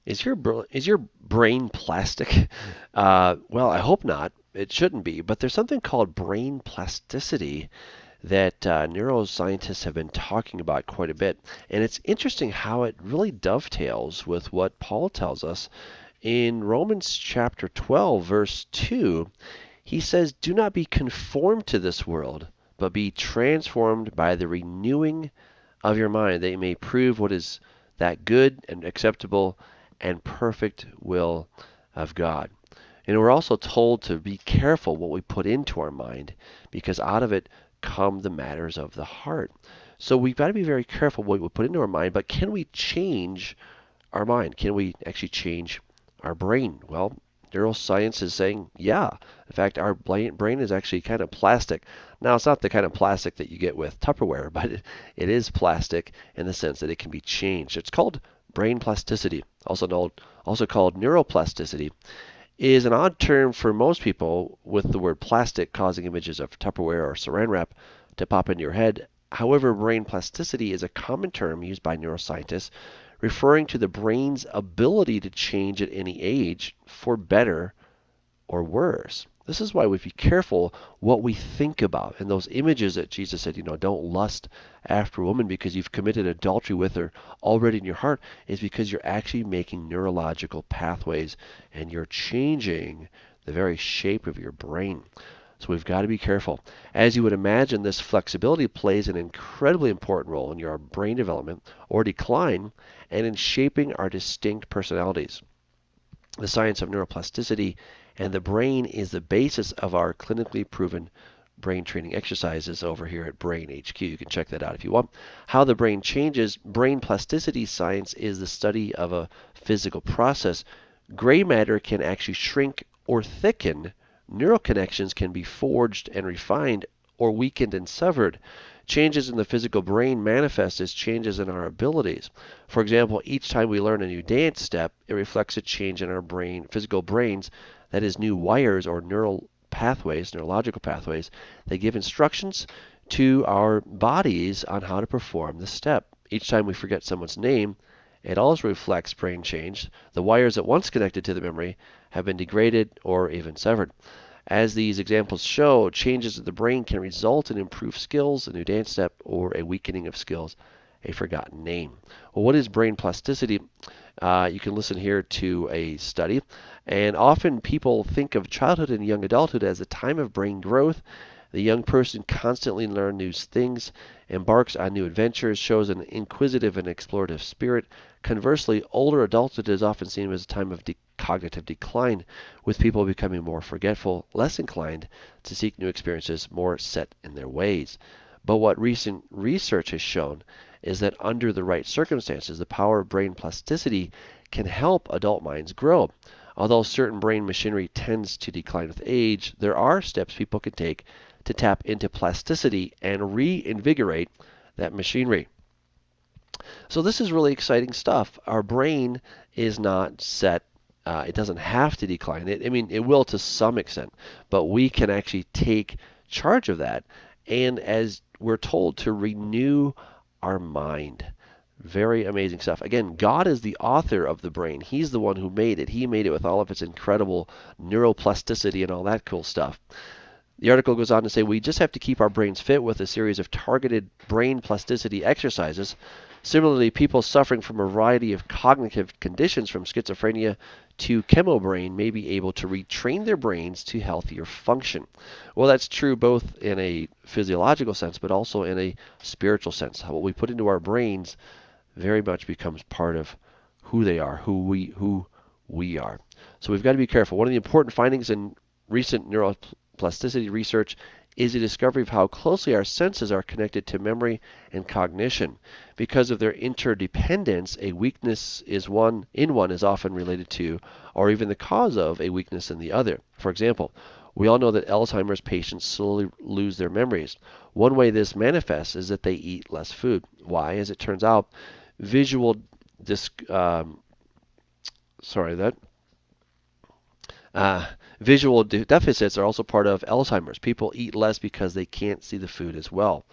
Is your brain plastic? Well, I hope not. It shouldn't be. But there's something called brain plasticity that neuroscientists have been talking about quite a bit, and it's interesting how it really dovetails with what Paul tells us in Romans chapter 12, verse 2. He says, "Do not be conformed to this world, but be transformed by the renewing of your mind, that you may prove what is that good and acceptable and perfect will of God." And we're also told to be careful what we put into our mind, because out of it come the matters of the heart. So we've got to be very careful what we put into our mind, but can we change our mind? Can we actually change our brain? Well, neuroscience is saying, yeah. In fact, our brain is actually kind of plastic. Now, it's not the kind of plastic that you get with Tupperware, but it is plastic in the sense that it can be changed. It's called brain plasticity, also called neuroplasticity. Is an odd term for most people, with the word plastic causing images of Tupperware or saran wrap to pop into your head. However, brain plasticity is a common term used by neuroscientists referring to the brain's ability to change at any age for better or worse. This is why we be careful what we think about. And those images that Jesus said, don't lust after a woman because you've committed adultery with her already in your heart, is because you're actually making neurological pathways and you're changing the very shape of your brain. So we've got to be careful. As you would imagine, this flexibility plays an incredibly important role in your brain development or decline and in shaping our distinct personalities. The science of neuroplasticity and the brain is the basis of our clinically proven brain training exercises over here at Brain HQ. You can check that out if you want. How the brain changes. Brain plasticity science is the study of a physical process. Gray matter can actually shrink or thicken. Neural connections can be forged and refined or weakened and severed. Changes in the physical brain manifest as changes in our abilities. For example, each time we learn a new dance step, it reflects a change in our physical brains, that is, new wires or neurological pathways that give instructions to our bodies on how to perform the step. Each time we forget someone's name, it also reflects brain change. The wires that once connected to the memory have been degraded or even severed. As these examples show, changes in the brain can result in improved skills, a new dance step, or a weakening of skills, a forgotten name. Well, what is brain plasticity? You can listen here to a study. And often people think of childhood and young adulthood as a time of brain growth. The young person constantly learns new things, embarks on new adventures, shows an inquisitive and explorative spirit. Conversely, older adulthood is often seen as a time of cognitive decline, with people becoming more forgetful, less inclined to seek new experiences, more set in their ways. But what recent research has shown is that under the right circumstances, the power of brain plasticity can help adult minds grow. Although certain brain machinery tends to decline with age, there are steps people can take to tap into plasticity and reinvigorate that machinery. So this is really exciting stuff. Our brain is not set. It doesn't have to decline. It will to some extent, but we can actually take charge of that. And as we're told, to renew our mind. Very amazing stuff. Again, God is the author of the brain. He's the one who made it. He made it with all of its incredible neuroplasticity and all that cool stuff. The article goes on to say we just have to keep our brains fit with a series of targeted brain plasticity exercises. Similarly, people suffering from a variety of cognitive conditions, from schizophrenia to chemobrain, may be able to retrain their brains to healthier function. Well, that's true both in a physiological sense, but also in a spiritual sense. What we put into our brains very much becomes part of who they are, who we are. So we've got to be careful. One of the important findings in recent neuroplasticity research is the discovery of how closely our senses are connected to memory and cognition. Because of their interdependence, a weakness is often related to, or even the cause of, a weakness in the other. For example, we all know that Alzheimer's patients slowly lose their memories. One way this manifests is that they eat less food. Why? As it turns out, visual dis- sorry that visual deficits are also part of Alzheimer's. People eat less because they can't see the food as well.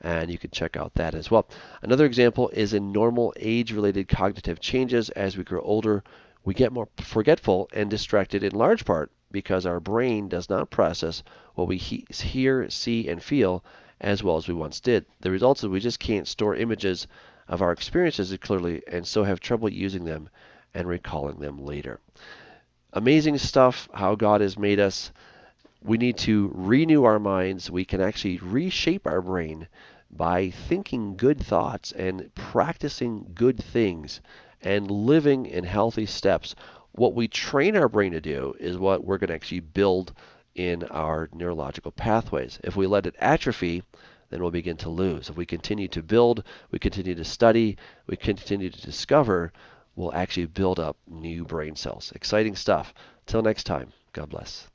and you can check out that as well. Another example is in normal age-related cognitive changes. As we grow older, we get more forgetful and distracted in large part because our brain does not process what we hear, see, and feel as well as we once did. The result is we just can't store images of our experiences clearly and so have trouble using them and recalling them later. Amazing stuff, how God has made us. We need to renew our minds. We can actually reshape our brain by thinking good thoughts and practicing good things and living in healthy steps. What we train our brain to do is what we're going to actually build in our neurological pathways. If we let it atrophy, then we'll begin to lose. If we continue to build, we continue to study, we continue to discover, we'll actually build up new brain cells. Exciting stuff. Till next time, God bless.